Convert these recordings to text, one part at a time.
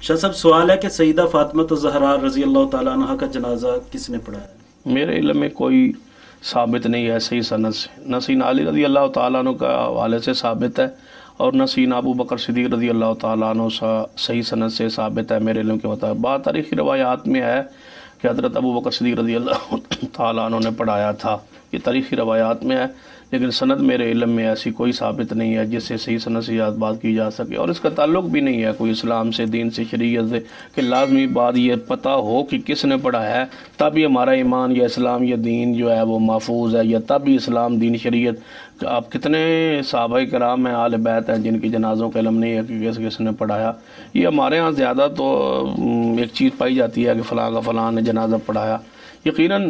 شاہ صاحب سوال ہے کہ سیدہ فاطمہ زہرا رضی اللہ تعالیٰ عنہ کا جنازہ کس نے پڑھایا؟ میرے علم میں کوئی ثابت نہیں ہے صحیح سند سے، نہ سیدنا علی رضی اللہ تعالیٰ عنہ کا حوالے سے ثابت ہے اور نہ سیدنا ابو بکر صدیق رضی اللہ تعالیٰ عنہ صحیح سند سے ثابت ہے میرے علم کے مطابق۔ بعض تاریخی روایات میں ہے کہ حضرت ابو بکر صدیق رضی اللہ تعالیٰ عنہ نے پڑھایا تھا، یہ تاریخی روایات میں ہے، لیکن سند میرے علم میں ایسی کوئی ثابت نہیں ہے جس سے صحیح سند سے بات کی جا سکے، اور اس کا تعلق بھی نہیں ہے کوئی اسلام سے، دین سے، شریعت سے، کہ لازمی بات یہ پتہ ہو کہ کس نے پڑھایا ہے تب یہ ہمارا ایمان یا اسلام یا دین جو ہے وہ محفوظ ہے، یا تب ہی اسلام دین شریعت۔ آپ کتنے صحابہ کرام ہیں، اہل بیت ہیں جن کی جنازوں کا علم نہیں ہے کہ کس نے پڑھایا۔ یہ ہمارے ہاں زیادہ تو ایک چیز پائی جاتی ہے کہ فلاں کا فلاں نے جنازہ پڑھایا، یقیناً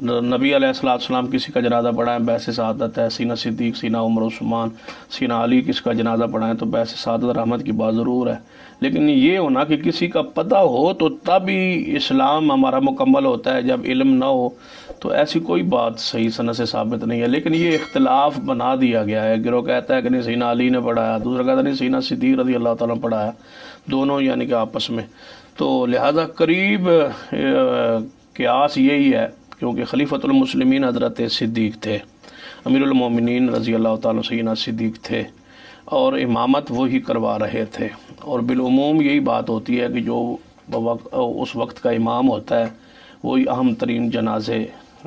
نبی علیہ السلام کسی کا جنازہ پڑھائیں بیعث سعادت ہے، سینا صدیق، سینا عمر عثمان، سینا علی کس کا جنازہ پڑھائیں تو بیعث سعادت رحمت کی بات ضرور ہے، لیکن یہ ہونا کہ کسی کا پتہ ہو تو تب ہی اسلام ہمارا مکمل ہوتا ہے، جب علم نہ ہو تو ایسی کوئی بات صحیح سند سے ثابت نہیں ہے۔ لیکن یہ اختلاف بنا دیا گیا ہے، گروہ کہتا ہے کہ نہیں سینا علی نے پڑھایا، دوسرا کہتا ہے نہیں سینا صدیق رضی اللہ تعالیٰ نے پڑھایا، دونوں یعنی کہ آپس میں، تو لہذا قریب قیاس یہی ہے، کیونکہ خلیفۃ المسلمین حضرت صدیق تھے، امیر المومنین رضی اللہ تعالیٰ سیدنا صدیق تھے، اور امامت وہی کروا رہے تھے، اور بالعموم یہی بات ہوتی ہے کہ جو اس وقت کا امام ہوتا ہے وہی اہم ترین جنازے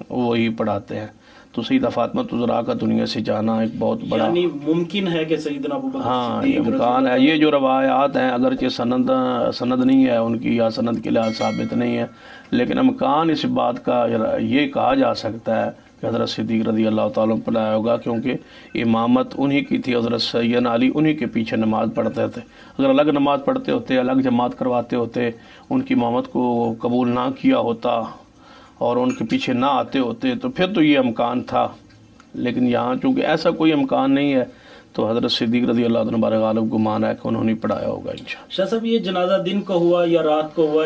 وہی پڑھاتے ہیں، تو سیدہ فاطمہ زہرا کا دنیا سے جانا ایک بہت بڑا، یعنی ممکن ہے کہ سیدنا ابو بکر ہاں صدیق امکان ہے۔ یہ جو روایات ہیں اگرچہ سند نہیں ہے ان کی، یا سند کے لحاظ ثابت نہیں ہے، لیکن امکان اس بات کا یہ کہا جا سکتا ہے کہ حضرت صدیق رضی اللہ تعالیٰ عنہ پڑھایا ہوگا، کیونکہ امامت انہی کی تھی، حضرت سیدنا علی انہی کے پیچھے نماز پڑھتے تھے، اگر الگ نماز پڑھتے ہوتے، الگ جماعت کرواتے ہوتے، ان کی امامت کو قبول نہ کیا ہوتا اور ان کے پیچھے نہ آتے ہوتے تو پھر تو یہ امکان تھا، لیکن یہاں چونکہ ایسا کوئی امکان نہیں ہے تو حضرت صدیق رضی اللہ عنہ بارے غالب گمان ہے کہ انہوں نے پڑھایا ہوگا انشاءاللہ۔ شاہ صاحب یہ جنازہ دن کو ہوا یا رات کو ہوا،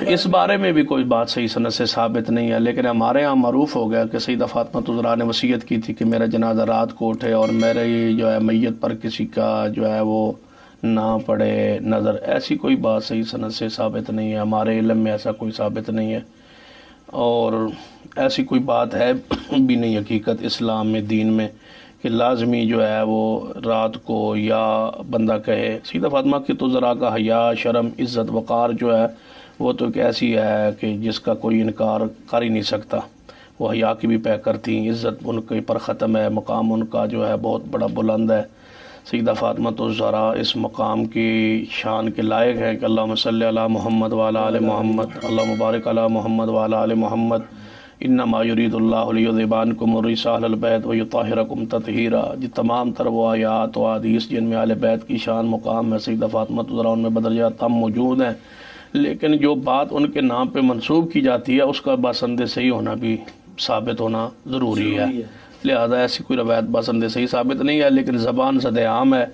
اس بارے میں بھی کوئی بات صحیح سند سے ثابت نہیں ہے، لیکن ہمارے ہاں معروف ہو گیا کہ سیدہ فاطمہ زہرا نے وصیت کی تھی کہ میرا جنازہ رات کو اٹھے اور میرے جو ہے میت پر کسی کا جو ہے وہ نہ پڑے نظر، ایسی کوئی بات صحیح سند سے ثابت نہیں ہے، ہمارے علم میں ایسا کوئی ثابت نہیں ہے، اور ایسی کوئی بات ہے بھی نہیں حقیقت اسلام میں، دین میں، کہ لازمی جو ہے وہ رات کو یا بندہ کہے۔ سیدہ فاطمہ کی تو ذرا کا حیا، شرم، عزت، وقار جو ہے وہ تو ایک ایسی ہے کہ جس کا کوئی انکار کر ہی نہیں سکتا، وہ حیا کی بھی پہ کرتی، عزت ان کے پر ختم ہے، مقام ان کا جو ہے بہت بڑا بلند ہے۔ سیدہ فاطمہ زہرا اس مقام کی شان کے لائق ہے کہ اللہم صلی علی محمد وعلی آل محمد، اللہم بارک علی محمد وعلی آل محمد، انما یرید اللہ لیذھب عنکم الرجس اہل البیت ویطہرکم تطہیرا۔ جو تمام تر وہ آیات و حدیث جن میں اہل بیت کی شان مقام ہے، سیدہ فاطمہ زہرا ان میں بدرجہ تم موجود ہیں، لیکن جو بات ان کے نام پہ منسوب کی جاتی ہے اس کا باسند صحیح ہونا بھی ثابت ہونا ضروری ہے، لہذا ایسی کوئی روایت باسند صحیح ثابت نہیں ہے، لیکن زبان زد عام ہے،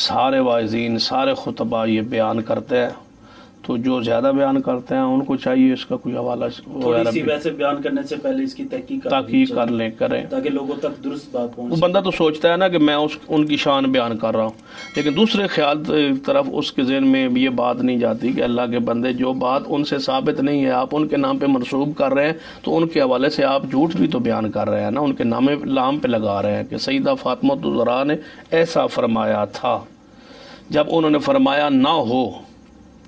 سارے واعظین، سارے خطبہ یہ بیان کرتے ہیں، تو جو زیادہ بیان کرتے ہیں ان کو چاہیے اس کا کوئی حوالہ تھوڑی سی ویسے بیان کرنے سے پہلے اس کی تحقیق کر لیں، کریں، تاکہ لوگوں تک درست بات پہنچے۔ وہ بندہ تو سوچتا ہے نا کہ میں ان کی شان بیان کر رہا ہوں، لیکن دوسرے خیال طرف اس کے ذہن میں یہ بات نہیں جاتی کہ اللہ کے بندے جو بات ان سے ثابت نہیں ہے آپ ان کے نام پہ منسوب کر رہے ہیں، تو ان کے حوالے سے آپ جھوٹ بھی تو بیان کر رہے ہیں نا، ان کے نام پہ لگا رہے ہیں کہ سیدہ فاطمہ زہرا نے ایسا فرمایا تھا۔ جب انہوں نے فرمایا نہ ہو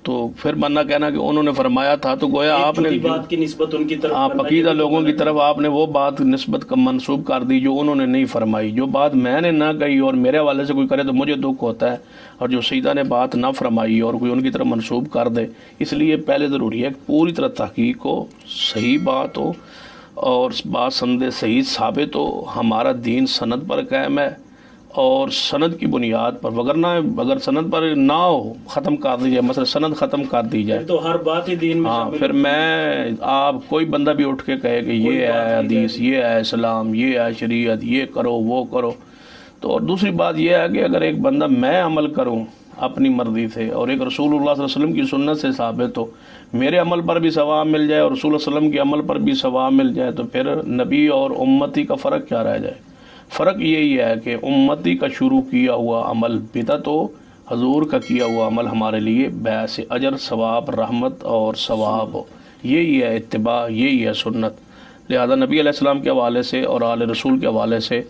تو پھر بننا کہنا کہ انہوں نے فرمایا تھا، تو گویا آپ نے بات کی نسبت ان کی طرف، عقیدہ لوگوں کی طرف آپ نے وہ بات نسبت کا منسوب کر دی جو انہوں نے نہیں فرمائی۔ جو بات میں نے نہ کہی اور میرے حوالے سے کوئی کرے تو مجھے دکھ ہوتا ہے، اور جو سیدہ نے بات نہ فرمائی اور کوئی ان کی طرف منسوب کر دے، اس لیے پہلے ضروری ہے کہ پوری طرح تحقیق ہو، صحیح بات ہو اور بات سند صحیح ثابت ہو، ہمارا دین سند پر قائم ہے اور سند کی بنیاد پر، وگرنہ اگر سند پر نہ ہو ختم کر دی جائے، مثلا سند ختم کر دی جائے تو ہر بات ہی دین میں ہاں، پھر میں آپ کوئی بندہ بھی اٹھ کے کہے کہ یہ ہے حدیث، یہ ہے اسلام، یہ ہے شریعت، یہ کرو وہ کرو، تو اور دوسری بات یہ ہے کہ اگر ایک بندہ میں عمل کروں اپنی مرضی سے اور ایک رسول اللہ صلی اللہ علیہ وسلم کی سنت سے ثابت ہو، میرے عمل پر بھی ثواب مل جائے اور رسول اللہ صلی اللہ علیہ وسلم کے عمل پر بھی ثواب مل جائے، تو پھر نبی اور امتی کا فرق کیا رہ جائے؟ فرق یہی ہے کہ امتی کا شروع کیا ہوا عمل بدعت ہو حضور کا کیا ہوا عمل ہمارے لیے باعث اجر، ثواب، رحمت اور ثواب ہو، یہی ہے اتباع، یہی ہے سنت۔ لہذا نبی علیہ السلام کے حوالے سے اور آل رسول کے حوالے سے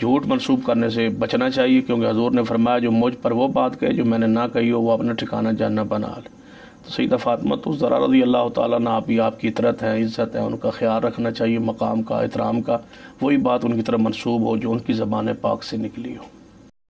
جھوٹ منسوب کرنے سے بچنا چاہیے، کیونکہ حضور نے فرمایا جو مجھ پر وہ بات کہے جو میں نے نہ کہی ہو وہ اپنا ٹھکانہ جہنم بنا لے۔ تو سیدہ فاطمہ الزہرا رضی اللہ تعالیٰ عنہ آپ کی اطرت ہے، عزت ہے، ان کا خیال رکھنا چاہیے، مقام کا، احترام کا، وہی بات ان کی طرف منسوب ہو جو ان کی زبان پاک سے نکلی ہو۔